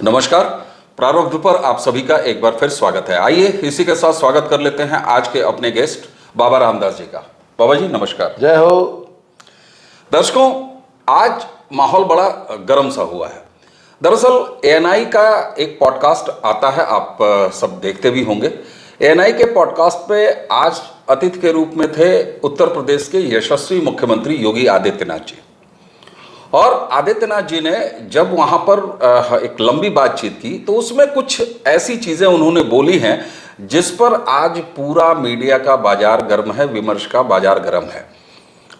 नमस्कार। प्रारब्ध पर आप सभी का एक बार फिर स्वागत है। आइए इसी के साथ स्वागत कर लेते हैं आज के अपने गेस्ट बाबा रामदास जी का। बाबा जी नमस्कार। जय हो। दर्शकों, आज माहौल बड़ा गर्म सा हुआ है। दरअसल एएनआई का एक पॉडकास्ट आता है, आप सब देखते भी होंगे। एएनआई के पॉडकास्ट पे आज अतिथि के रूप में थे उत्तर प्रदेश के यशस्वी मुख्यमंत्री योगी आदित्यनाथ जी। और आदित्यनाथ जी ने जब वहां पर एक लंबी बातचीत की तो उसमें कुछ ऐसी चीजें उन्होंने बोली हैं जिस पर आज पूरा मीडिया का बाजार गर्म है, विमर्श का बाजार गर्म है।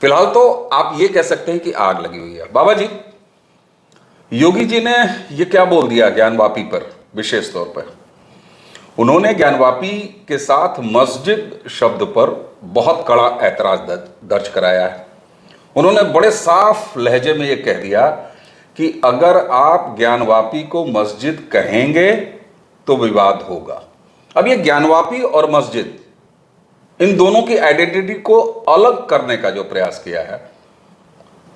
फिलहाल तो आप ये कह सकते हैं कि आग लगी हुई है। बाबा जी, योगी जी ने ये क्या बोल दिया ज्ञानवापी पर? विशेष तौर पर उन्होंने ज्ञानवापी के साथ मस्जिद शब्द पर बहुत कड़ा ऐतराज दर्ज कराया है। उन्होंने बड़े साफ लहजे में ये कह दिया कि अगर आप ज्ञानवापी को मस्जिद कहेंगे तो विवाद होगा। अब ये ज्ञानवापी और मस्जिद, इन दोनों की आइडेंटिटी को अलग करने का जो प्रयास किया है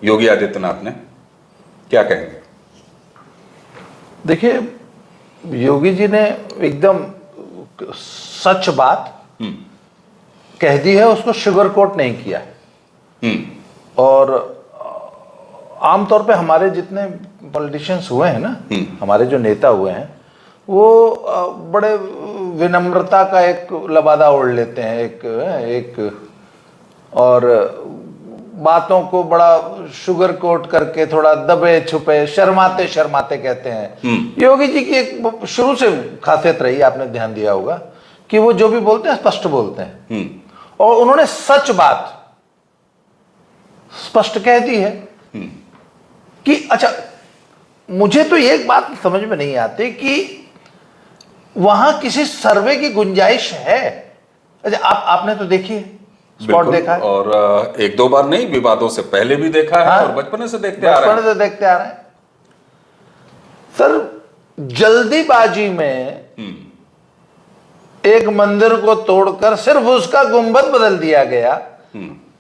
योगी आदित्यनाथ ने, क्या कहेंगे? देखिए, योगी जी ने एकदम सच बात कह दी है, उसको शुगर कोट नहीं किया। और आमतौर पे हमारे जितने पॉलिटिशियंस हुए हैं ना, हमारे जो नेता हुए हैं, वो बड़े विनम्रता का एक लबादा ओढ़ लेते हैं, एक और बातों को बड़ा शुगर कोट करके थोड़ा दबे छुपे शर्माते शर्माते कहते हैं। योगी जी की एक शुरू से खासियत रही, आपने ध्यान दिया होगा कि वो जो भी बोलते हैं स्पष्ट बोलते हैं। और उन्होंने सच बात स्पष्ट कह दी है कि अच्छा, मुझे तो एक बात समझ में नहीं आती कि वहां किसी सर्वे की गुंजाइश है। अच्छा, आपने तो देखी है, स्पॉट देखा है, और एक दो बार नहीं, विवादों से पहले भी देखा है। और बचपन से देखते आ रहे हैं। सर, जल्दीबाजी में एक मंदिर को तोड़कर सिर्फ उसका गुंबद बदल दिया गया,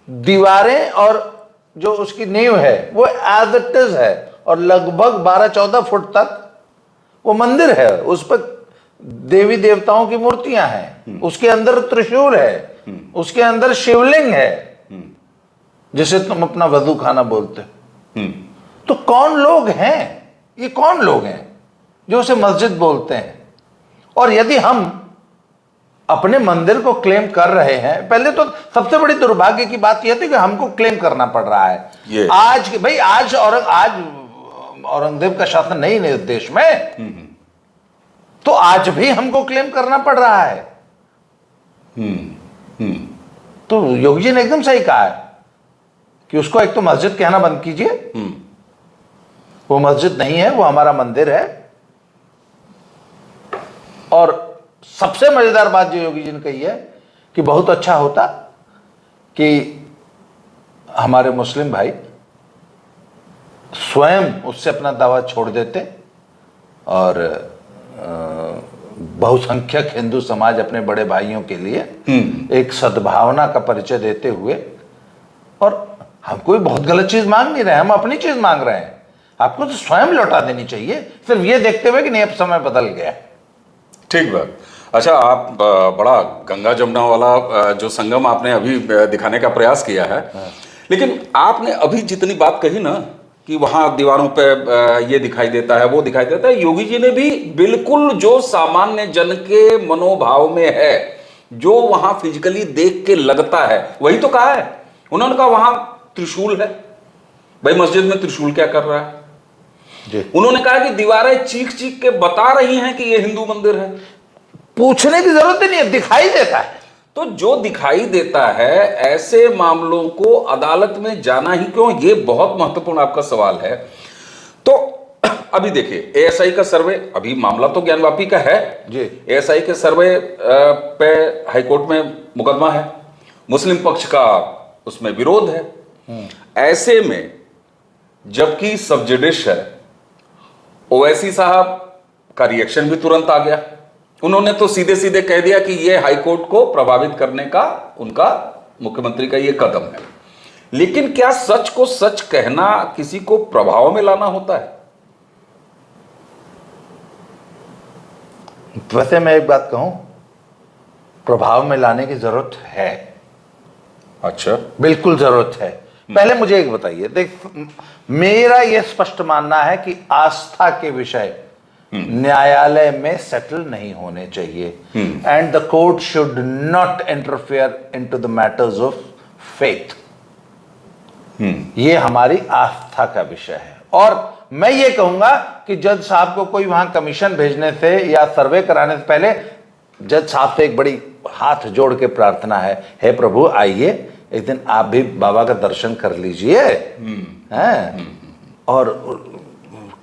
दीवारें और जो उसकी नींव है वो एज इट इज है, और लगभग 12-14 फुट तक वो मंदिर है। उस पर देवी देवताओं की मूर्तियां हैं, उसके अंदर त्रिशूल है, उसके अंदर शिवलिंग है, जिसे तुम अपना वजू खाना बोलते हो। तो कौन लोग हैं ये, कौन लोग हैं जो उसे मस्जिद बोलते हैं? और यदि हम अपने मंदिर को क्लेम कर रहे हैं, पहले तो सबसे बड़ी दुर्भाग्य की बात यह थी कि हमको क्लेम करना पड़ रहा है। आज औरंगजेब का शासन नहीं है देश में, तो आज भी हमको क्लेम करना पड़ रहा है। तो योगी जी ने एकदम सही कहा है कि उसको एक तो मस्जिद कहना बंद कीजिए। वो मस्जिद नहीं है, वो हमारा मंदिर है। और सबसे मजेदार बात जो योगी जी ने कही है कि बहुत अच्छा होता कि हमारे मुस्लिम भाई स्वयं उससे अपना दावा छोड़ देते और बहुसंख्यक हिंदू समाज अपने बड़े भाइयों के लिए एक सद्भावना का परिचय देते हुए, और हम कोई बहुत गलत चीज मांग नहीं रहे, हम अपनी चीज मांग रहे हैं। आपको तो स्वयं लौटा देनी चाहिए, सिर्फ ये देखते हुए कि नहीं अब समय बदल गया। ठीक बात। अच्छा, आप बड़ा गंगा जमुना वाला जो संगम आपने अभी दिखाने का प्रयास किया है, लेकिन आपने अभी जितनी बात कही ना कि वहां दीवारों पे ये दिखाई देता है, वो दिखाई देता है, योगी जी ने भी बिल्कुल जो सामान्य जन के मनोभाव में है, जो वहां फिजिकली देख के लगता है, वही तो कहा है। उन्होंने कहा वहां त्रिशूल है, भाई मस्जिद में त्रिशूल क्या कर रहा है जी? उन्होंने कहा कि दीवारें चीख चीख के बता रही हैं कि ये हिंदू मंदिर है। पूछने की जरूरत ही नहीं है, दिखाई देता है। तो जो दिखाई देता है, ऐसे मामलों को अदालत में जाना ही क्यों? ये बहुत महत्वपूर्ण आपका सवाल है। तो अभी देखिए, एएसआई का सर्वे, अभी मामला तो ज्ञानवापी का है जी। एएसआई के सर्वे पे हाईकोर्ट में मुकदमा है, मुस्लिम पक्ष का उसमें विरोध है। ऐसे में जबकि सब जुडिश है, ओवैसी साहब का रिएक्शन भी तुरंत आ गया। उन्होंने तो सीधे सीधे कह दिया कि यह हाईकोर्ट को प्रभावित करने का उनका मुख्यमंत्री का यह कदम है। लेकिन क्या सच को सच कहना किसी को प्रभाव में लाना होता है? वैसे मैं एक बात कहूं, प्रभाव में लाने की जरूरत है, अच्छा, बिल्कुल जरूरत है। पहले मुझे एक बताइए, देख, मेरा यह स्पष्ट मानना है कि आस्था के विषय न्यायालय में सेटल नहीं होने चाहिए, and the court should not interfere into the matters of faith. ये हमारी आस्था का विषय है। और मैं ये कहूंगा कि जज साहब को कोई वहां कमीशन भेजने से या सर्वे कराने से पहले जज साहब से एक बड़ी हाथ जोड़ के प्रार्थना है, हे प्रभु आइए एक दिन आप भी बाबा का दर्शन कर लीजिए, हैं, और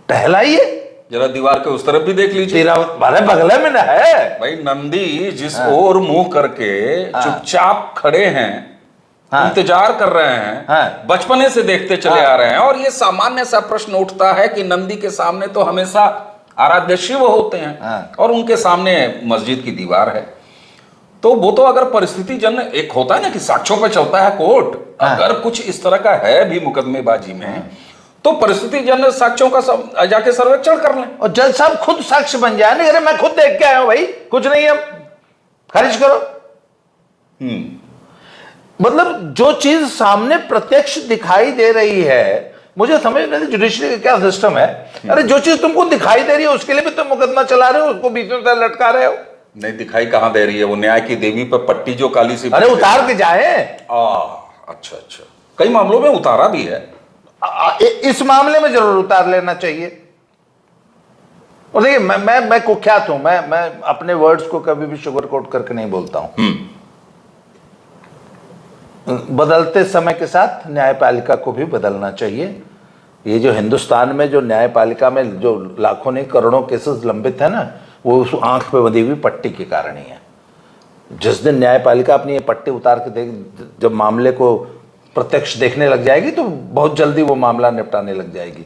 टहलाइए, जरा दीवार के उस तरफ भी देख लीजिए, तेरा बारे बगले में ना है भाई नंदी जिस ओर मुंह करके चुपचाप खड़े हैं, इंतजार कर रहे हैं, बचपने से देखते चले आ रहे हैं, और ये सामान्य सा प्रश्न उठता है कि नंदी के सामने तो हमेशा आराध्य शिव होते हैं और उनके सामने मस्जिद की दीवार है। तो वो तो अगर परिस्थिति जन एक होता है ना कि साक्ष्यों पे चलता है कोर्ट, अगर कुछ इस तरह का है भी मुकदमेबाजी में तो परिस्थिति जन साक्ष्यों का जाके सर्वेक्षण कर लें, और जज साहब खुद साक्ष्य बन जाए। नहीं, अरे मैं खुद देख के आया हूं भाई, कुछ नहीं है, खारिज करो। मतलब जो चीज सामने प्रत्यक्ष दिखाई दे रही है, मुझे समझ नहीं जुडिशरी का क्या सिस्टम है। अरे जो चीज तुमको दिखाई दे रही है उसके लिए भी तुम मुकदमा चला रहे हो, उसको बीच में से लटका रहे हो। नहीं दिखाई कहां दे रही है, वो न्याय की देवी पर पट्टी जो काली सी, अरे उतार के जाए। अच्छा अच्छा, कई मामलों में उतारा भी है, इस मामले में जरूर उतार लेना चाहिए। और देखिए मैं कुख्यात हूं, मैं अपने वर्ड्स को कभी भी शुगर कोट करके नहीं बोलता हूं। बदलते समय के साथ न्यायपालिका को भी बदलना चाहिए। ये जो हिंदुस्तान में जो न्यायपालिका में जो लाखों नहीं करोड़ों केसेस लंबित है ना, वो उस आंख पे बंधी हुई पट्टी के कारण ही है। जिस दिन न्यायपालिका अपनी ये पट्टी उतार के देख, जब मामले को प्रत्यक्ष देखने लग जाएगी तो बहुत जल्दी वो मामला निपटाने लग जाएगी।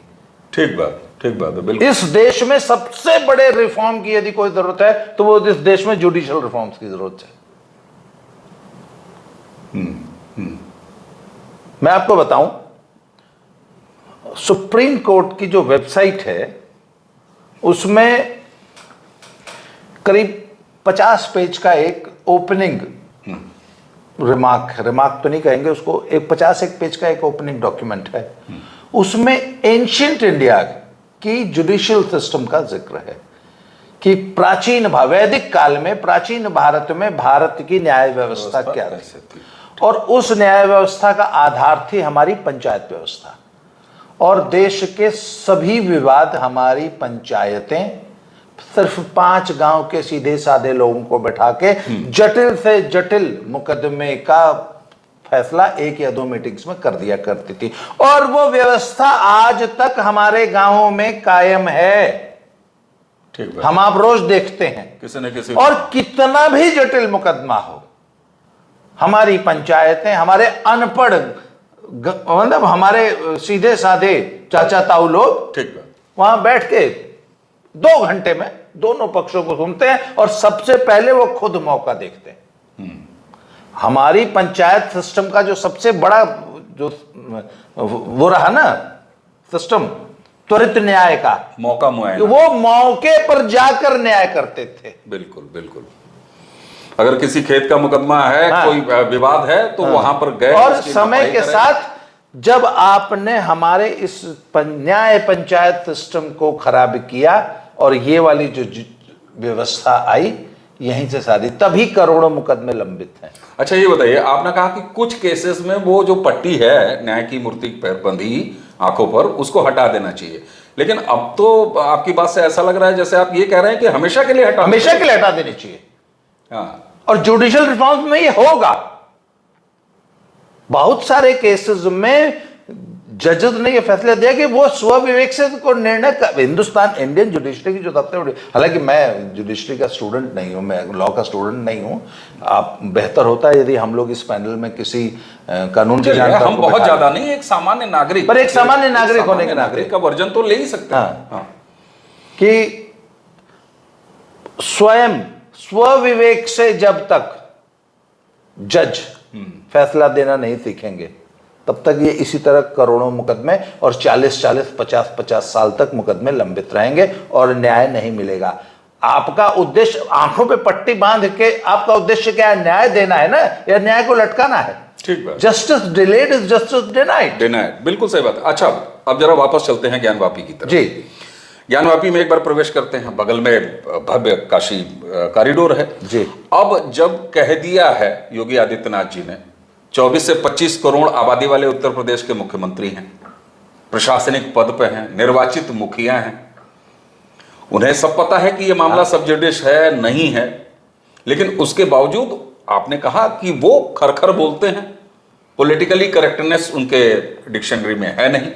ठीक बात है, बिल्कुल। इस देश में सबसे बड़े रिफॉर्म की यदि कोई जरूरत है तो वो इस देश में जुडिशियल रिफॉर्म्स की जरूरत है। मैं आपको बताऊं, सुप्रीम कोर्ट की जो वेबसाइट है उसमें करीब 50 पेज का एक ओपनिंग रिमार्क तो नहीं कहेंगे उसको, एक 51 पेज का एक ओपनिंग डॉक्यूमेंट है। उसमें एंशियंट इंडिया की जुडिशियल सिस्टम का जिक्र है कि प्राचीन वैदिक काल में प्राचीन भारत में भारत की न्याय व्यवस्था क्या थी, और उस न्याय व्यवस्था का आधार थी हमारी पंचायत व्यवस्था। और देश के सभी विवाद हमारी पंचायतें सिर्फ 5 गांव के सीधे साधे लोगों को बैठा के जटिल से जटिल मुकदमे का फैसला 1 या 2 मीटिंग्स में कर दिया करती थी, और वो व्यवस्था आज तक हमारे गांवों में कायम है। ठीक, हम आप रोज देखते हैं किसी न किसी, और कितना भी जटिल मुकदमा हो, हमारी पंचायतें, हमारे अनपढ़ मतलब हमारे सीधे साधे चाचा ताऊ लोग ठीक है, वहां बैठ के 2 घंटे में दोनों पक्षों को सुनते हैं और सबसे पहले वो खुद मौका देखते हैं। हमारी पंचायत सिस्टम का जो सबसे बड़ा जो वो रहा ना सिस्टम, त्वरित न्याय का मौका मुआयना, वो मौके पर जाकर न्याय करते थे। बिल्कुल बिल्कुल। अगर किसी खेत का मुकदमा है, कोई विवाद है तो वहां पर गए, और समय के साथ जब आपने हमारे इस न्याय पंचायत सिस्टम को खराब किया और ये वाली जो व्यवस्था आई, यहीं से सारी, तभी करोड़ों मुकदमे लंबित हैं। अच्छा ये बताइए, आपने कहा कि कुछ केसेस में वो जो पट्टी है न्याय की मूर्ति पर बंधी आंखों पर, उसको हटा देना चाहिए, लेकिन अब तो आपकी बात से ऐसा लग रहा है जैसे आप ये कह रहे हैं कि हमेशा के लिए हटा देनी चाहिए। हाँ, और जुडिशियल रिफॉर्म्स में ये होगा। बहुत सारे केसेस में जजेस ने ये फैसला दिया कि वो स्वविवेक से को निर्णय हिंदुस्तान इंडियन जुडिशरी की जो सबसे बड़ी, हालांकि मैं जुडिशरी का स्टूडेंट नहीं हूं, मैं लॉ का स्टूडेंट नहीं हूं, आप बेहतर होता है यदि हम लोग इस पैनल में किसी कानून के जानकार, हम बहुत ज्यादा नहीं, एक सामान्य नागरिक, पर एक सामान्य नागरिक होने के नागरिक का वर्जन तो ले ही सकते हैं कि स्वयं स्वविवेक से जब तक जज फैसला देना नहीं सीखेंगे तब तक ये इसी तरह करोड़ों मुकदमे और 40-40, 50-50 साल तक मुकदमे लंबित रहेंगे और न्याय नहीं मिलेगा। आपका उद्देश्य आंखों पे पट्टी बांध के आपका उद्देश्य क्या है? न्याय देना है ना, या न्याय को लटकाना है? ठीक बात। Justice delayed is justice denied. Denied, बिल्कुल सही बात। अच्छा, अब जरा वापस चलते हैं ज्ञानवापी की तरफ। जी, ज्ञानवापी में एक बार प्रवेश करते हैं, बगल में भव्य काशी कॉरिडोर है जी। अब जब कह दिया है योगी आदित्यनाथ जी ने, 24 से 25 करोड़ आबादी वाले उत्तर प्रदेश के मुख्यमंत्री हैं, प्रशासनिक पद पे हैं, निर्वाचित मुखिया हैं, उन्हें सब पता है कि ये मामला सब जुडिश है, नहीं है, लेकिन उसके बावजूद आपने कहा कि वो खरखर बोलते हैं। पॉलिटिकली करेक्टनेस उनके डिक्शनरी में है नहीं,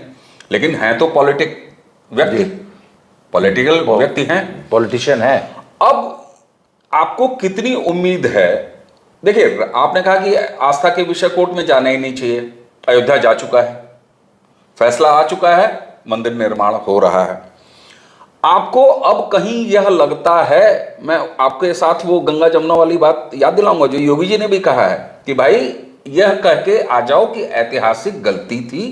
लेकिन हैं तो व्यक्ति, पॉलिटिकल व्यक्ति हैं, पॉलिटिशियन है। अब आपको कितनी उम्मीद है? देखिए, आपने कहा कि आस्था के विषय कोर्ट में जाना ही नहीं चाहिए, अयोध्या जा चुका है, फैसला आ चुका है, मंदिर निर्माण हो रहा है। आपको अब कहीं यह लगता है, मैं आपके साथ वो गंगा जमुना वाली बात याद दिलाऊंगा जो योगी जी ने भी कहा है कि भाई यह कह के आ जाओ कि ऐतिहासिक गलती थी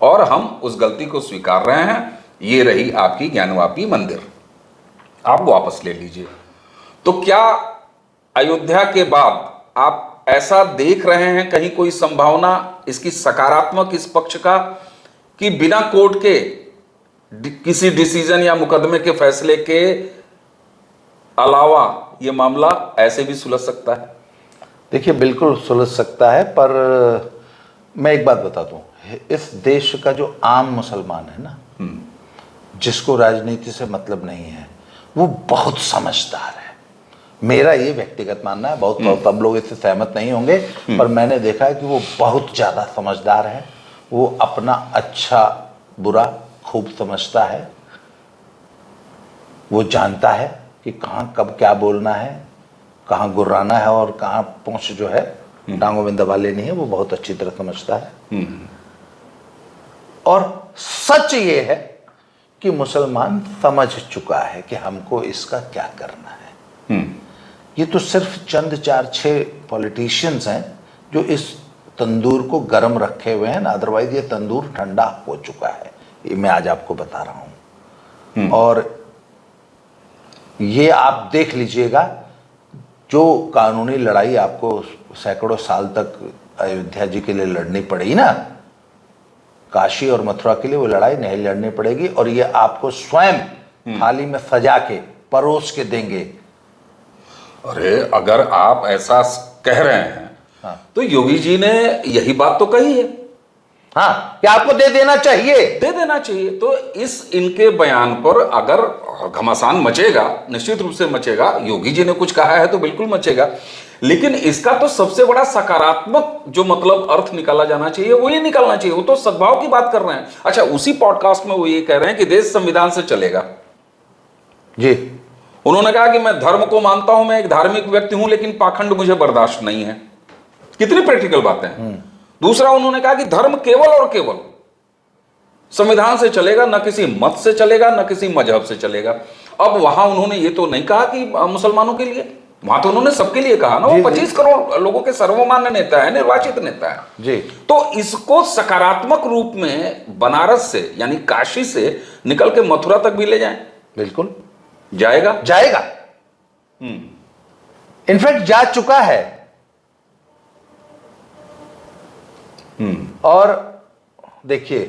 और हम उस गलती को स्वीकार रहे हैं, ये रही आपकी ज्ञानवापी मंदिर, आप वापस ले लीजिए। तो क्या अयोध्या के बाद आप ऐसा देख रहे हैं कहीं कोई संभावना इसकी सकारात्मक इस पक्ष का कि बिना कोर्ट के किसी डिसीजन या मुकदमे के फैसले के अलावा यह मामला ऐसे भी सुलझ सकता है? देखिए, बिल्कुल सुलझ सकता है, पर मैं एक बात बता दूं, इस देश का जो आम मुसलमान है ना, जिसको राजनीति से मतलब नहीं है, वो बहुत समझदार है। मेरा ये व्यक्तिगत मानना है, बहुत सब लोग इससे सहमत नहीं होंगे, पर मैंने देखा है कि वो बहुत ज़्यादा समझदार है। वो अपना अच्छा बुरा खूब समझता है, वो जानता है कि कहाँ कब क्या बोलना है, कहाँ गुर्राना है और कहाँ पूंछ जो है टांगों में दबा लेनी है, वो बहुत अच्छी तरह समझता है। और सच ये है कि मुसलमान समझ चुका है कि हमको इसका क्या करना है। ये तो सिर्फ चंद 4-6 पॉलिटिशियंस हैं जो इस तंदूर को गर्म रखे हुए हैं ना, अदरवाइज ये तंदूर ठंडा हो चुका है, ये मैं आज आपको बता रहा हूं। और ये आप देख लीजिएगा, जो कानूनी लड़ाई आपको सैकड़ों साल तक अयोध्या जी के लिए लड़नी पड़ी ना, काशी और मथुरा के लिए वो लड़ाई नहीं लड़नी पड़ेगी, और ये आपको स्वयं थाली में सजा के परोस के देंगे। अरे, अगर आप ऐसा कह रहे हैं, तो योगी जी ने यही बात तो कही है, हाँ, कि आपको दे देना चाहिए। तो इस इनके बयान पर अगर घमासान मचेगा, निश्चित रूप से मचेगा, योगी जी ने कुछ कहा है तो बिल्कुल मचेगा, लेकिन इसका तो सबसे बड़ा सकारात्मक जो मतलब अर्थ निकाला जाना चाहिए वो ये निकालना चाहिए। वो तो सद्भाव की बात कर रहे हैं। अच्छा, उसी पॉडकास्ट में वो ये कह रहे हैं कि देश संविधान से चलेगा। जी, उन्होंने कहा कि मैं धर्म को मानता हूं, मैं एक धार्मिक व्यक्ति हूं, लेकिन पाखंड मुझे बर्दाश्त नहीं है। कितनी प्रैक्टिकल बातें हैं। दूसरा, उन्होंने कहा कि धर्म केवल और केवल संविधान से चलेगा, न किसी मत से चलेगा, न किसी मजहब से चलेगा। अब वहां उन्होंने ये तो नहीं कहा कि मुसलमानों के लिए, वहां तो उन्होंने सबके लिए कहा ना। वो 25 करोड़ लोगों के सर्वमान्य नेता है, निर्वाचित नेता है जी। तो इसको सकारात्मक रूप में बनारस से यानी काशी से निकल के मथुरा तक भी ले जाएं, बिल्कुल जाएगा। इनफैक्ट जा चुका है। और देखिए,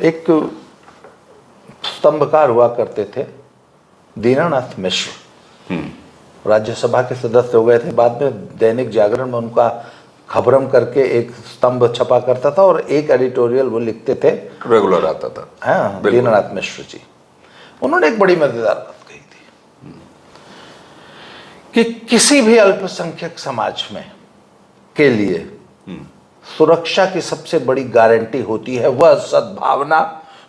एक स्तंभकार हुआ करते थे दीनानाथ मिश्र, राज्यसभा के सदस्य हो गए थे, बाद में दैनिक जागरण में उनका खबरम करके एक स्तंभ छपा करता था और एक एडिटोरियल वो लिखते थे, रेगुलर आता था। हाँ, दीनानाथ मिश्र जी। उन्होंने एक बड़ी मजेदार बात कही थी कि किसी भी अल्पसंख्यक समाज में के लिए सुरक्षा की सबसे बड़ी गारंटी होती है वह सद्भावना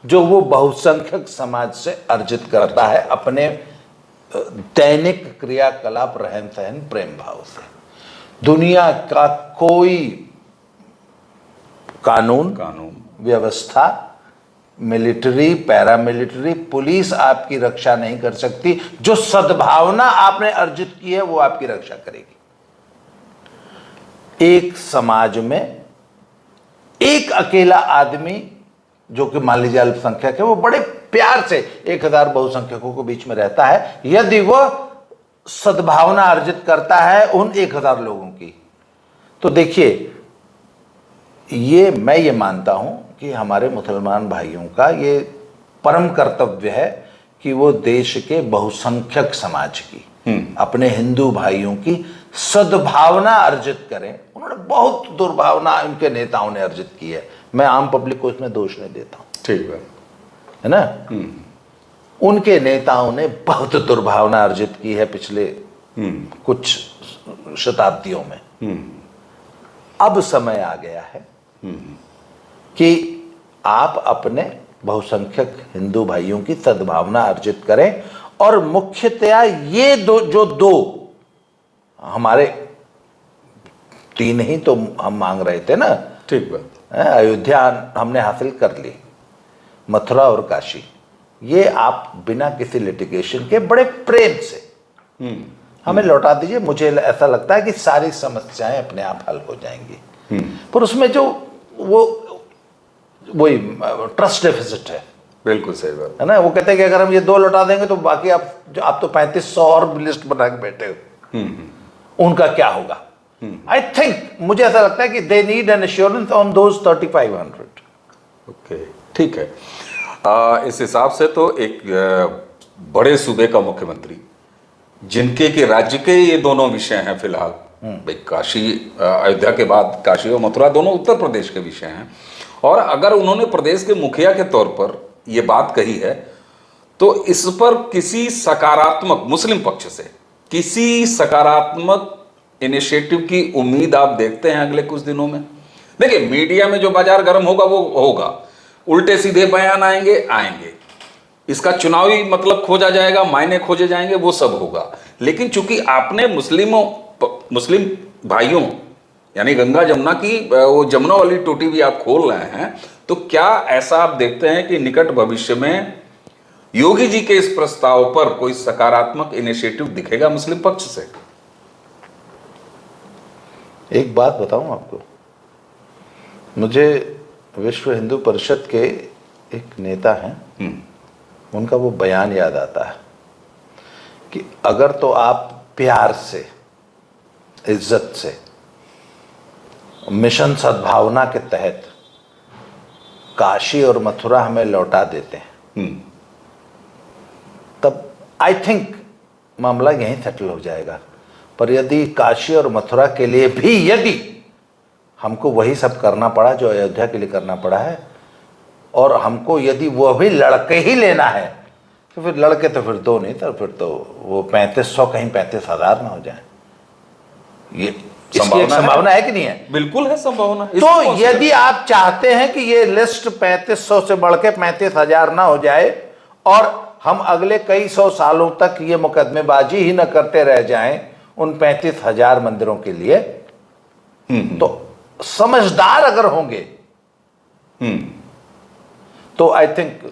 जो वो बहुसंख्यक समाज से अर्जित करता है अपने दैनिक क्रियाकलाप, रहन सहन, प्रेम भाव से। दुनिया का कोई कानून व्यवस्था, मिलिट्री, पैरामिलिट्री, पुलिस आपकी रक्षा नहीं कर सकती। जो सद्भावना आपने अर्जित की है वो आपकी रक्षा करेगी। एक समाज में एक अकेला आदमी जो कि मान लीजिए अल्पसंख्यक है, वो बड़े प्यार से 1000 बहुसंख्यकों के बीच में रहता है, यदि वह सद्भावना अर्जित करता है उन 1000 लोगों की। तो देखिए, मैं ये मानता हूं कि हमारे मुसलमान भाइयों का ये परम कर्तव्य है कि वो देश के बहुसंख्यक समाज की, अपने हिंदू भाइयों की सद्भावना अर्जित करें। उन्होंने बहुत दुर्भावना उनके नेताओं ने अर्जित की है, मैं आम पब्लिक को इसमें दोष नहीं देता हूं, ठीक है ना। उनके नेताओं ने बहुत दुर्भावना अर्जित की है पिछले कुछ शताब्दियों में। अब समय आ गया है कि आप अपने बहुसंख्यक हिंदू भाइयों की सद्भावना अर्जित करें, और मुख्यतया ये दो हमारे 3 ही तो हम मांग रहे थे ना, ठीक बात। अयोध्या हमने हासिल कर ली, मथुरा और काशी, ये आप बिना किसी लिटिगेशन के बड़े प्रेम से हमें लौटा दीजिए। मुझे ऐसा लगता है कि सारी समस्याएं अपने आप हल हो जाएंगी। पर उसमें जो वही ट्रस्ट डेफिसिट है। बिल्कुल सही बात है ना। वो कहते हैं कि अगर हम ये 2 लौटा देंगे तो बाकी आप तो 3500 और लिस्ट बना के बैठे हो, उनका क्या होगा। आई थिंक, मुझे ऐसा लगता है कि they need an assurance on those 3500। Okay, ठीक है। इस हिसाब से तो एक बड़े सूबे का मुख्यमंत्री, जिनके के राज्य के ये दोनों विषय हैं फिलहाल, भाई काशी, अयोध्या के बाद काशी और मथुरा दोनों उत्तर प्रदेश के विषय हैं, और अगर उन्होंने प्रदेश के मुखिया के तौर पर ये बात कही है तो इस पर किसी सकारात्मक, मुस्लिम पक्ष से किसी सकारात्मक इनिशिएटिव की उम्मीद आप देखते हैं अगले कुछ दिनों में? देखिए, मीडिया में जो बाजार गर्म होगा वो होगा, उल्टे सीधे बयान आएंगे, इसका चुनावी मतलब खोजा जाएगा, मायने खोजे जाएंगे, वो सब होगा। लेकिन चूंकि आपने मुस्लिम भाइयों यानी गंगा जमुना की वो जमुना वाली टोटी भी आप खोल रहे हैं, तो क्या ऐसा आप देखते हैं कि निकट भविष्य में योगी जी के इस प्रस्ताव पर कोई सकारात्मक इनिशिएटिव दिखेगा मुस्लिम पक्ष से? एक बात बताऊं आपको, मुझे विश्व हिंदू परिषद के एक नेता हैं, उनका वो बयान याद आता है कि अगर तो आप प्यार से, इज्जत से, मिशन सद्भावना के तहत काशी और मथुरा हमें लौटा देते हैं, तब आई थिंक मामला यहीं सेटल हो जाएगा। पर यदि काशी और मथुरा के लिए भी यदि हमको वही सब करना पड़ा जो अयोध्या के लिए करना पड़ा है, और हमको यदि वो भी लड़के ही लेना है, तो फिर लड़के तो फिर 2 नहीं, तो फिर तो वो 3500 कहीं 35,000 ना हो जाए। ये संभावना है कि नहीं है? बिल्कुल है संभावना। तो यदि आप चाहते हैं कि ये लिस्ट 3500 से बढ़ के 35,000 ना हो जाए, और हम अगले कई 100 सालों तक ये मुकदमेबाजी ही न करते रह जाएं उन 35,000 मंदिरों के लिए, तो समझदार अगर होंगे तो आई थिंक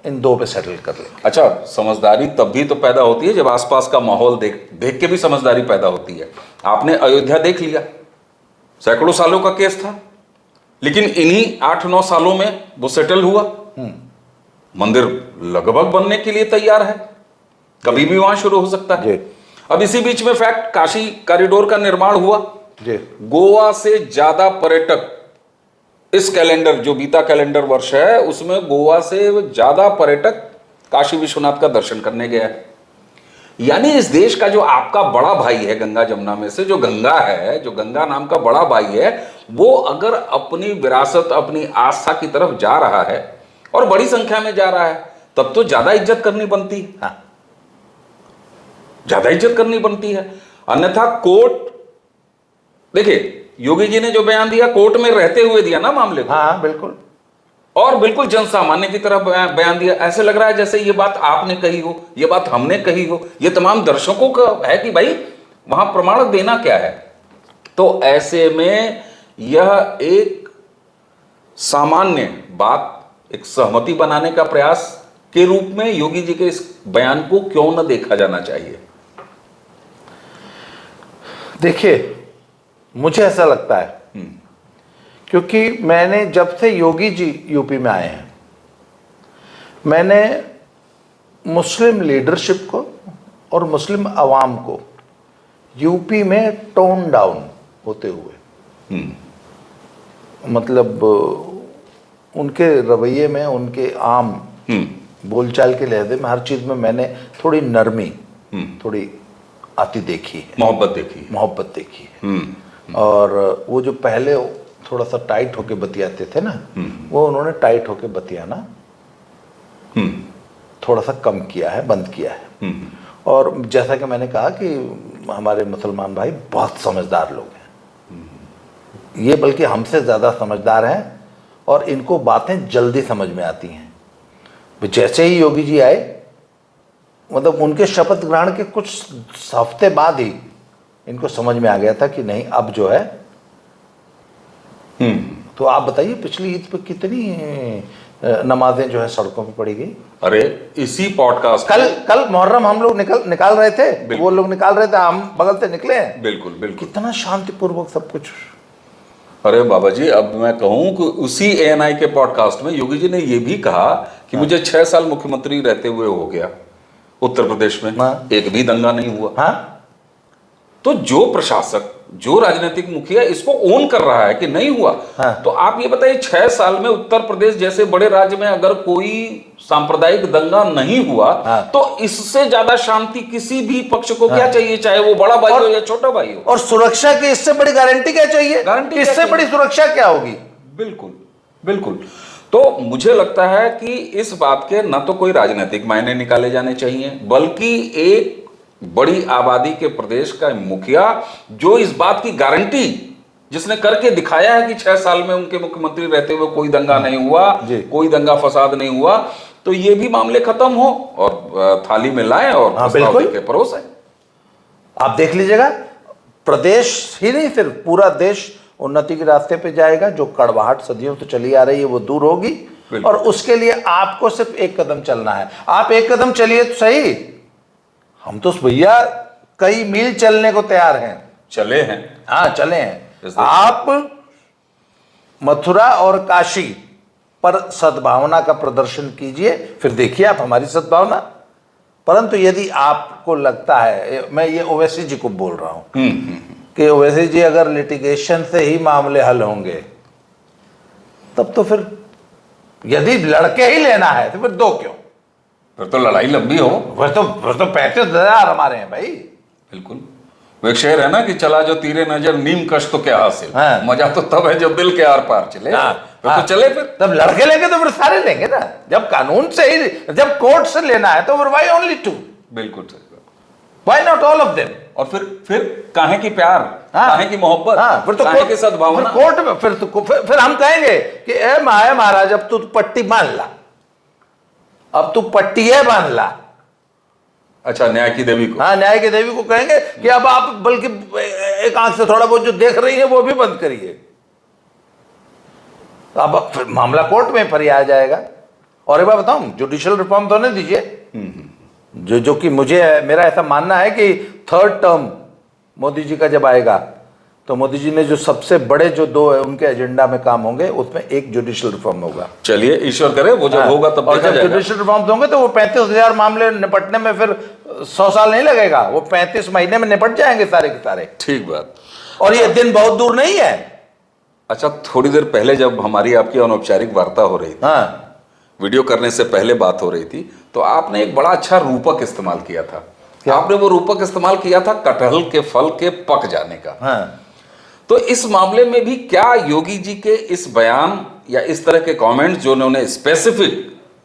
इन 2 पे सेटल कर ले। अच्छा, समझदारी तब भी तो पैदा होती है जब आसपास का माहौल देख के भी समझदारी पैदा होती है। आपने अयोध्या देख लिया, सैकड़ों सालों का केस था, लेकिन इन्हीं 8-9 सालों में वो सेटल हुआ। मंदिर लगभग बनने के लिए तैयार है, कभी भी वहां शुरू हो सकता है। अब इसी बीच में फैक्ट, काशी कॉरिडोर का निर्माण हुआ। गोवा से ज्यादा पर्यटक इस कैलेंडर, जो बीता कैलेंडर वर्ष है, उसमें गोवा से ज्यादा पर्यटक काशी विश्वनाथ का दर्शन करने गया है। यानी इस देश का जो आपका बड़ा भाई है गंगा जमुना में से, जो गंगा है, जो गंगा नाम का बड़ा भाई है, वो अगर अपनी विरासत, अपनी आस्था की तरफ जा रहा है और बड़ी संख्या में जा रहा है, तब तो ज्यादा इज्जत करनी बनती है। ज्यादा इज्जत करनी बनती है। अन्यथा कोर्ट, देखिए योगी जी ने जो बयान दिया कोर्ट में रहते हुए दिया ना मामले को। हाँ बिल्कुल, और बिल्कुल जनसामान्य की तरह बयान दिया। ऐसे लग रहा है जैसे ये बात आपने कही हो, ये बात हमने कही हो, ये तमाम दर्शकों का है कि भाई वहां प्रमाण देना क्या है। तो ऐसे में यह एक सामान्य बात, एक सहमति बनाने का प्रयास के रूप में योगी जी के इस बयान को क्यों न देखा जाना चाहिए? देखिए मुझे ऐसा लगता है, क्योंकि मैंने जब से योगी जी यूपी में आए हैं, मैंने मुस्लिम लीडरशिप को और मुस्लिम अवाम को यूपी में टोन डाउन होते हुए, मतलब उनके रवैये में, उनके आम बोलचाल के लहजे में, हर चीज़ में मैंने थोड़ी नरमी, थोड़ी आती देखी है, मोहब्बत देखी है। और वो जो पहले थोड़ा सा टाइट होके बतियाते थे ना, वो उन्होंने टाइट होके बतियाना थोड़ा सा कम किया है, बंद किया है। और जैसा कि मैंने कहा कि हमारे मुसलमान भाई बहुत समझदार लोग हैं, ये बल्कि हमसे ज़्यादा समझदार हैं और इनको बातें जल्दी समझ में आती हैं। जैसे ही योगी जी आए, मतलब उनके शपथ ग्रहण के कुछ हफ्ते बाद ही इनको समझ में आ गया था कि नहीं, अब जो है। तो आप बताइए, पिछली ईद पे कितनी नमाजें जो है सड़कों पे पड़ी गई। अरे इसी पॉडकास्ट कल मुहर्रम हम लोग निकाल रहे थे, वो लोग निकाल रहे थे, हम बगल से निकले हैं। बिल्कुल बिल्कुल, कितना शांतिपूर्वक सब कुछ। अरे बाबा जी, अब मैं कहूं कि उसी एएनआई के पॉडकास्ट में योगी जी ने यह भी कहा कि मुझे 6 साल मुख्यमंत्री रहते हुए हो गया, उत्तर प्रदेश में एक भी दंगा नहीं हुआ। तो जो प्रशासक, जो राजनीतिक मुखिया इसको ओन कर रहा है कि नहीं हुआ, तो आप ये बताइए 6 साल में उत्तर प्रदेश जैसे बड़े राज्य में अगर कोई सांप्रदायिक दंगा नहीं हुआ, तो इससे ज्यादा शांति किसी भी पक्ष को क्या चाहिए, चाहे वो बड़ा भाई हो या छोटा भाई हो। और सुरक्षा की इससे बड़ी गारंटी क्या चाहिए? इससे बड़ी सुरक्षा क्या होगी? बिल्कुल बिल्कुल। तो मुझे लगता है कि इस बात के न तो कोई राजनीतिक मायने निकाले जाने चाहिए, बल्कि एक बड़ी आबादी के प्रदेश का मुखिया जो इस बात की गारंटी, जिसने करके दिखाया है कि 6 साल में उनके मुख्यमंत्री रहते हुए कोई दंगा नहीं हुआ, कोई दंगा फसाद नहीं हुआ, तो ये भी मामले खत्म हो और थाली में लाएं और प्रस्ताव के परोसें। आप देख लीजिएगा, प्रदेश ही नहीं सिर्फ पूरा देश उन्नति के रास्ते पे जाएगा। जो कड़वाहट सदियों से चली आ रही है वो दूर होगी, और उसके लिए आपको सिर्फ एक कदम चलना है। आप एक कदम चलिए तो सही, हम तो भैया कई मील चलने को तैयार हैं। चले हैं, हाँ चले हैं। आप मथुरा और काशी पर सद्भावना का प्रदर्शन कीजिए, फिर देखिए आप हमारी सद्भावना। परंतु यदि आपको लगता है, मैं ये ओवैसी जी को बोल रहा हूं कि ओवैसी जी अगर लिटिगेशन से ही मामले हल होंगे, तब तो फिर यदि लड़के ही लेना है तो फिर 2 क्यों? फिर तो लड़ाई लंबी हो। फिर तो 35,000 हमारे हैं भाई। बिल्कुल, वो एक शेर है ना कि चला जो तीरे नजर नीम कश तो क्या हासिल। मजा तो तब है जब दिल के आर पार चले। तो चले, फिर तब लड़के लेंगे तो फिर सारे लेंगे ना। जब कानून से ही, जब कोर्ट से लेना है तो फिर व्हाई ओनली 2? बिल्कुल सही, why not all of them? और फिर काहे की प्यार, काहे की मोहब्बत, फिर तो काहे की सद्भावना। कोर्ट में फिर हम कहेंगे कि ए महाराज, अब तू पट्टी बांध ला, अब तू पट्टी है बांध ला। अच्छा, न्याय की देवी को? हाँ, न्याय की देवी को कहेंगे कि अब आप बल्कि एक आंख से थोड़ा बहुत जो देख रही है वो भी बंद करिए। अब फिर मामला कोर्ट में फिर आ जाएगा। और एक बार बताऊं, जुडिशियल रिफॉर्म तो नहीं दीजिए, जो कि मेरा ऐसा मानना है कि 3rd टर्म मोदी जी का जब आएगा तो मोदी जी ने जो सबसे बड़े जो 2 उनके एजेंडा में काम होंगे, उसमें एक जुडिशियल रिफॉर्म होगा। चलिए, ईश्वर करे वो जब होगा तब और जब जुडिशियल रिफॉर्म होंगे तो वो 35,000 मामले निपटने में फिर 100 साल नहीं लगेगा, वो 35 महीने में निपट जाएंगे सारे के सारे। ठीक बात। और ये दिन बहुत दूर नहीं है। अच्छा, थोड़ी देर पहले जब हमारी आपकी अनौपचारिक वार्ता हो रही थी, वीडियो करने से पहले बात हो रही थी, तो आपने एक बड़ा अच्छा रूपक इस्तेमाल किया था। आपने वो रूपक इस्तेमाल किया था कटहल के फल के पक जाने का। तो इस मामले में भी क्या योगी जी के इस बयान या इस तरह के कमेंट्स जो उन्होंने स्पेसिफिक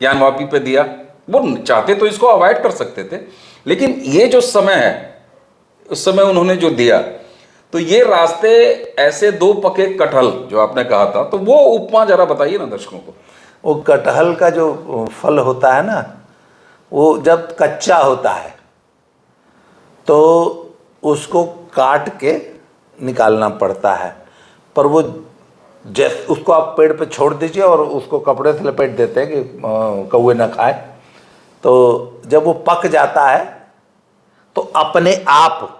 ज्ञानवापी पे दिया, वो चाहते तो इसको अवॉइड कर सकते थे, लेकिन ये जो समय है, उस समय उन्होंने जो दिया, तो ये रास्ते ऐसे 2 पके कटहल जो आपने कहा था, तो वो उपमा जरा बताइए ना दर्शकों को। वो कटहल का जो फल होता है ना, वो जब कच्चा होता है तो उसको काट के निकालना पड़ता है, पर वो जैसे उसको आप पेड़ पे छोड़ दीजिए और उसको कपड़े से लपेट देते हैं कि कौवे ना खाए। तो जब वो पक जाता है तो अपने आप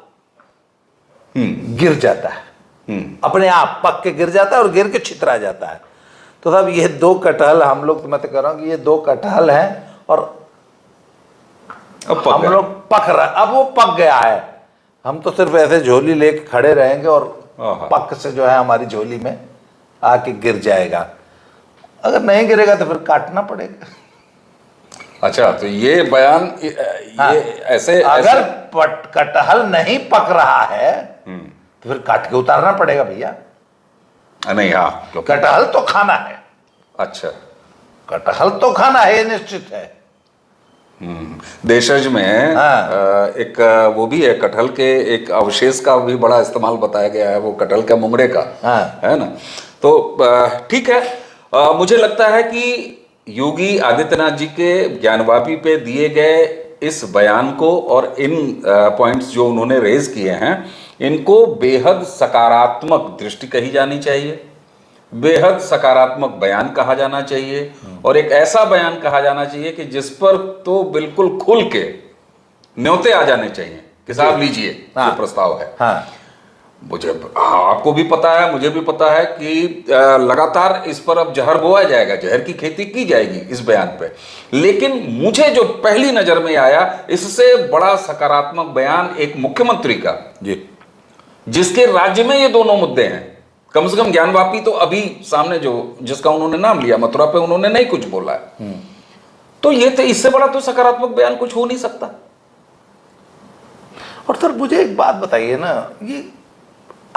गिर जाता है, अपने आप पक के गिर जाता है और गिर के छितरा जाता है। तो साहब ये दो कटहल हम लोग, मैं तो कह रहा हूँ कि ये दो कटहल हैं और अब पक हम गया। लोग पक रहा, अब वो पक गया है। हम तो सिर्फ ऐसे झोली लेके खड़े रहेंगे और आहा। पक से जो है हमारी झोली में आके गिर जाएगा। अगर नहीं गिरेगा तो फिर काटना पड़ेगा। अच्छा, तो ये बयान हाँ, ये ऐसे अगर कटहल नहीं पक रहा है तो फिर काट के उतारना पड़ेगा भैया। नहीं, हाँ, क्योंकि कटहल तो खाना है, अच्छा, कटहल तो खाना है, ये निश्चित है। देशज में हाँ। एक वो भी है, कटहल के एक अवशेष का भी बड़ा इस्तेमाल बताया गया है, वो कटहल के मुंगड़े का, हाँ। है ना। तो ठीक है, मुझे लगता है कि योगी आदित्यनाथ जी के ज्ञानवापी पे दिए गए इस बयान को और इन पॉइंट्स जो उन्होंने रेज किए हैं, इनको बेहद सकारात्मक दृष्टि कही जानी चाहिए, बेहद सकारात्मक बयान कहा जाना चाहिए, और एक ऐसा बयान कहा जाना चाहिए कि जिस पर तो बिल्कुल खुल के न्योते आ जाने चाहिए कि साहब लीजिए, हाँ। ये प्रस्ताव है। हाँ। मुझे, आपको भी पता है, मुझे भी पता है कि लगातार इस पर अब जहर बोया जाएगा, जहर की खेती की जाएगी इस बयान पे। लेकिन मुझे जो पहली नजर में आया, इससे बड़ा सकारात्मक बयान एक मुख्यमंत्री का, जी, जिसके राज्य में ये दोनों मुद्दे हैं, कम से कम ज्ञानवापी तो अभी सामने जो जिसका उन्होंने नाम लिया, मथुरा पे उन्होंने नहीं कुछ बोला है, तो ये तो इससे बड़ा तो सकारात्मक बयान कुछ हो नहीं सकता। और सर मुझे एक बात बताइए ना, ये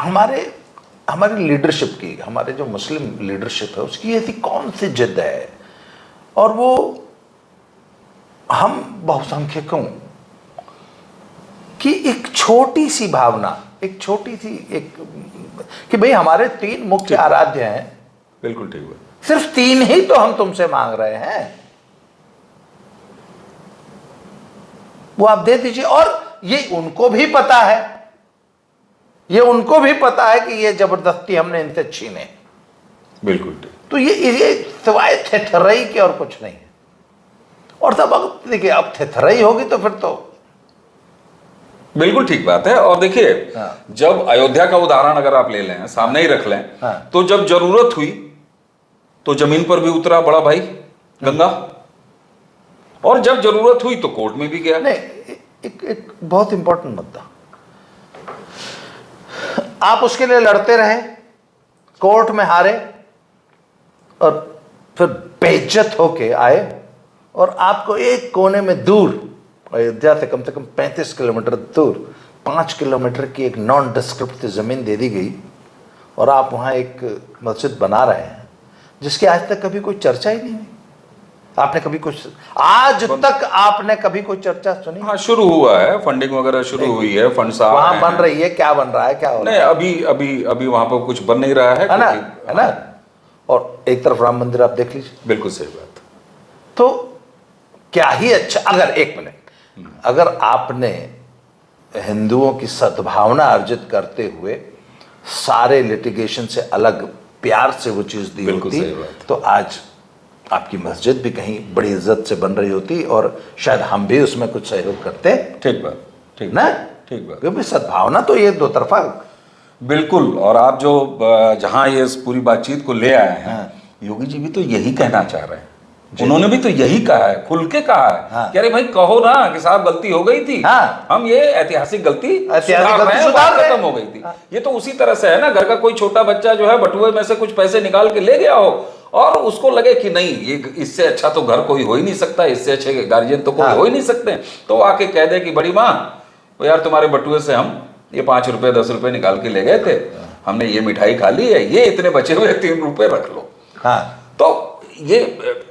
हमारी लीडरशिप की, हमारे जो मुस्लिम लीडरशिप है उसकी ऐसी कौन सी जिद है, और वो हम बहुसंख्यकों की एक छोटी सी भावना, एक छोटी सी एक, कि भाई हमारे 3 मुख्य आराध्य हैं, बिल्कुल ठीक है, सिर्फ 3 ही तो हम तुमसे मांग रहे हैं, वो आप दे दीजिए। और ये उनको भी पता है, ये उनको भी पता है कि ये जबरदस्ती हमने इनसे छीने, बिल्कुल ठीक। तो ये सिवाय थेथरई के और कुछ नहीं है। और तब अब देखिए, अब थेथरई होगी तो फिर तो बिल्कुल ठीक बात है। और देखिए, हाँ। जब अयोध्या का उदाहरण अगर आप ले लें, सामने ही रख लें, हाँ। तो जब जरूरत हुई तो जमीन पर भी उतरा बड़ा भाई गंगा, और जब जरूरत हुई तो कोर्ट में भी गया। नहीं, एक बहुत इंपॉर्टेंट मुद्दा, आप उसके लिए लड़ते रहे, कोर्ट में हारे, और फिर बेइज्जत होके आए, और आपको एक कोने में दूर, अयोध्या से कम 35 किलोमीटर दूर, 5 किलोमीटर की एक नॉन डिस्क्रिप्टिव जमीन दे दी गई, और आप वहां एक मस्जिद बना रहे हैं जिसकी आज तक कभी कोई चर्चा ही नहीं हुई। आपने कभी कुछ, आज तक आपने कभी कोई चर्चा सुनी? हाँ, शुरू हुआ है, फंडिंग वगैरह शुरू हुई है, फंड्स आ वहां रहे बन हैं। रही है, क्या बन रहा है, क्या हो रहा नहीं, अभी वहां पर कुछ बन नहीं रहा है, है ना, क्योंकि- है ना। और एक तरफ राम मंदिर आप देख लीजिए, बिल्कुल सही बात। तो क्या ही अच्छा, अगर एक मिनट, अगर आपने हिंदुओं की सद्भावना अर्जित करते हुए सारे लिटिगेशन से अलग प्यार से वो चीज दी बिल्कुल होती, सही बात। तो आज आपकी मस्जिद भी कहीं बड़ी इज्जत से बन रही होती, और शायद हम भी उसमें कुछ सहयोग करते, ठीक बात, ठीक ना, ठीक बात, क्योंकि सद्भावना तो ये दो तरफा। बिल्कुल। और आप जो जहां ये इस पूरी बातचीत को ले आए हैं, योगी जी भी तो यही कहना चाह रहे हैं, उन्होंने भी तो यही कहा है, खुल के कहा है, हाँ। कि अरे भाई कहो ना कि साहब गलती हो गई थी, हाँ। हम ये ऐतिहासिक गलती ऐतिहासिक गलती हैं, सुधार बात रहे हैं। खत्म हो गई थी। ये तो उसी तरह से है ना, घर का कोई छोटा बच्चा जो है बटुए में से कुछ पैसे निकाल के ले गया हो, और उसको लगे कि नहीं, ये इससे अच्छा तो घर कोई हो ही नहीं सकता, इससे अच्छे गार्जियन तो कोई हाँ। हो ही नहीं सकते, तो आके कह दे कि बड़ी माँ, वो यार तुम्हारे बटुए से हम ये 5 रुपए 10 रुपए निकाल के ले गए थे, हमने ये मिठाई खा ली है, ये इतने बचे हुए 3 रुपए रख लो। हाँ। तो ये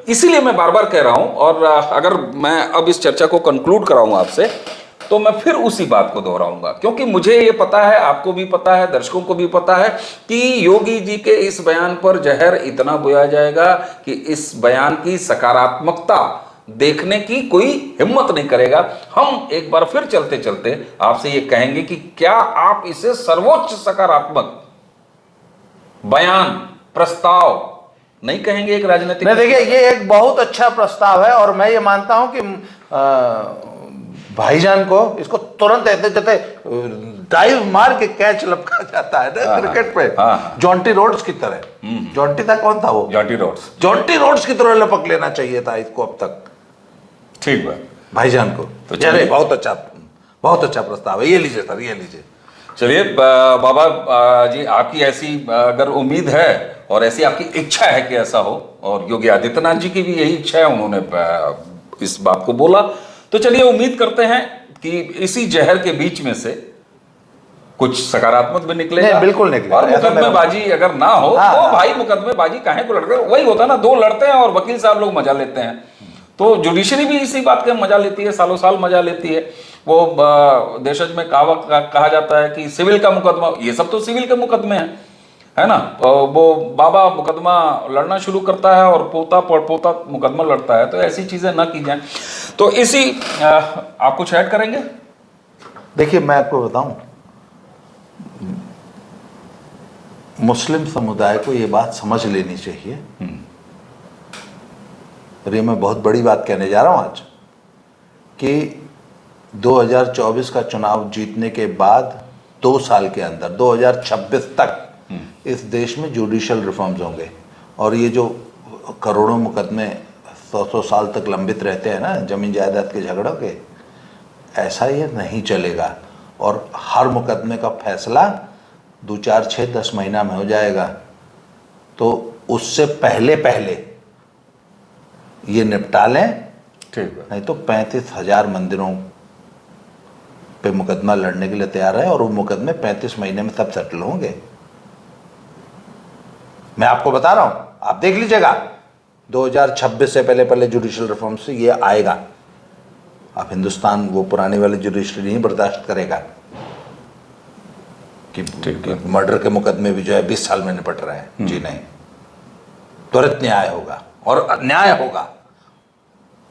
इसीलिए मैं बार बार कह रहा हूं, और अगर मैं अब इस चर्चा को कंक्लूड कराऊं आपसे, तो मैं फिर उसी बात को दोहराऊंगा, क्योंकि मुझे ये पता है, आपको भी पता है, दर्शकों को भी पता है कि योगी जी के इस बयान पर जहर इतना बोया जाएगा कि इस बयान की सकारात्मकता देखने की कोई हिम्मत नहीं करेगा। हम एक बार फिर चलते चलते आपसे ये कहेंगे कि क्या आप इसे सर्वोच्च सकारात्मक बयान, प्रस्ताव नहीं कहेंगे एक राजनीतिक? नहीं, देखिए, ये एक बहुत अच्छा प्रस्ताव है, और मैं ये मानता हूं कि भाईजान को इसको तुरंत ऐसे जैसे डाइव मार के कैच लपका जाता है ना क्रिकेट पे, जॉन्टी रोड्स की तरह। जॉन्टी था, कौन था वो? जॉन्टी रोड्स की तरह लपक लेना चाहिए था इसको अब तक। ठीक है भाईजान को तो चलिए, बहुत अच्छा प्रस्ताव है, ये लीजिए सर, ये लीजिए। चलिए बाबा जी, आपकी ऐसी अगर उम्मीद है और ऐसी आपकी इच्छा है कि ऐसा हो, और योगी आदित्यनाथ जी की भी यही इच्छा है, उन्होंने इस बात को बोला, तो चलिए उम्मीद करते हैं कि इसी जहर के बीच में से कुछ सकारात्मक भी निकलेगा। बिल्कुल निकलेगा। और मुकदमेबाजी अगर ना हो तो भाई मुकदमेबाजी काहे को लड़ते, वही होता ना, दो लड़ते हैं और वकील साहब लोग मजा लेते हैं, तो जुडिशरी भी इसी बात का मजा लेती है, सालों साल मजा लेती है। वो देशज में कहा जाता है कि सिविल का मुकदमा, ये सब तो सिविल के मुकदमे हैं, है ना। वो बाबा मुकदमा लड़ना शुरू करता है और पोता पड़पोता मुकदमा लड़ता है, तो ऐसी चीजें ना की जाएं। तो इसी आप कुछ ऐड करेंगे? देखिए, मैं आपको बताऊं, मुस्लिम समुदाय को ये बात समझ लेनी चाहिए, और ये मैं बहुत बड़ी बात कहने जा रहा हूं आज, कि 2024 का चुनाव जीतने के बाद 2 साल के अंदर 2026 तक इस देश में जुडिशल रिफॉर्म्स होंगे, और ये जो करोड़ों मुकदमे 100 साल तक लंबित रहते हैं ना जमीन जायदाद के झगड़ों के, ऐसा ये नहीं चलेगा, और हर मुकदमे का फैसला 2, 4, 6, 10 महीना में हो जाएगा। तो उससे पहले ये निपटा लें, ठीक है। नहीं तो 35,000 मंदिरों पे मुकदमा लड़ने के लिए तैयार है, और वो मुकदमे 35 महीने में सब सेटल होंगे। मैं आपको बता रहा हूं, आप देख लीजिएगा, 2026 से पहले जुडिशल रिफॉर्म से ये आएगा। अब हिंदुस्तान वो पुरानी वाली जुडिशरी नहीं बर्दाश्त करेगा कि मर्डर के मुकदमे भी जो है 20 साल में निपट रहे हैं। जी नहीं, त्वरित न्याय होगा, और न्याय होगा,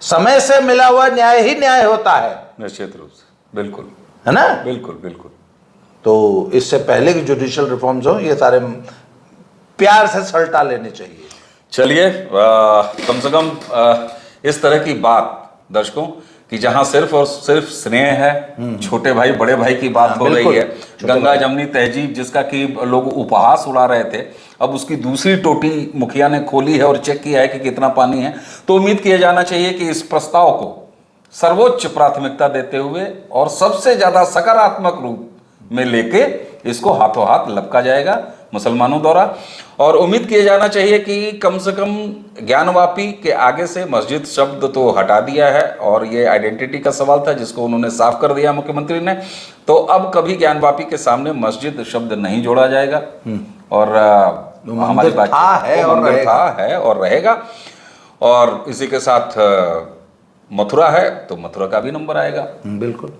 समय से मिला हुआ न्याय ही न्याय होता है, निश्चित रूप से, बिल्कुल, है ना। बिल्कुल बिल्कुल। तो इससे पहले कि जुडिशल रिफॉर्म्स हो, ये सारे प्यार से सल्टा लेने चाहिए। चलिए, कम से कम इस तरह की बात दर्शकों कि जहां सिर्फ और सिर्फ स्नेह है, छोटे भाई बड़े भाई की बात हो रही है, गंगा जमनी तहजीब जिसका कि लोग उपहास उड़ा रहे थे, अब उसकी दूसरी टोटी मुखिया ने खोली है और चेक किया है कि कितना पानी है। तो उम्मीद किया जाना चाहिए कि इस प्रस्ताव को सर्वोच्च प्राथमिकता देते हुए और सबसे ज्यादा सकारात्मक रूप में लेके इसको हाथों हाथ लपका जाएगा मुसलमानों द्वारा, और उम्मीद किया जाना चाहिए कि कम से कम ज्ञानवापी के आगे से मस्जिद शब्द तो हटा दिया है, और ये आइडेंटिटी का सवाल था जिसको उन्होंने साफ कर दिया मुख्यमंत्री ने। तो अब कभी ज्ञानवापी के सामने मस्जिद शब्द नहीं जोड़ा जाएगा, और हमारी बात है और रहेगा। और इसी के साथ मथुरा है तो मथुरा का भी नंबर आएगा। बिल्कुल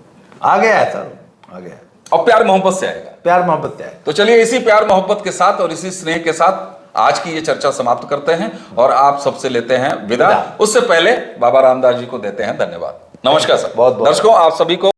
आ गया है सर, आ गया, और प्यार मोहब्बत से आएगा, प्यार मोहब्बत से आएगा। तो चलिए इसी प्यार मोहब्बत के साथ और इसी स्नेह के साथ आज की ये चर्चा समाप्त करते हैं और आप सबसे लेते हैं विदा। उससे पहले बाबा रामदास जी को देते हैं धन्यवाद। नमस्कार सर। बहुत दर्शकों, आप सभी को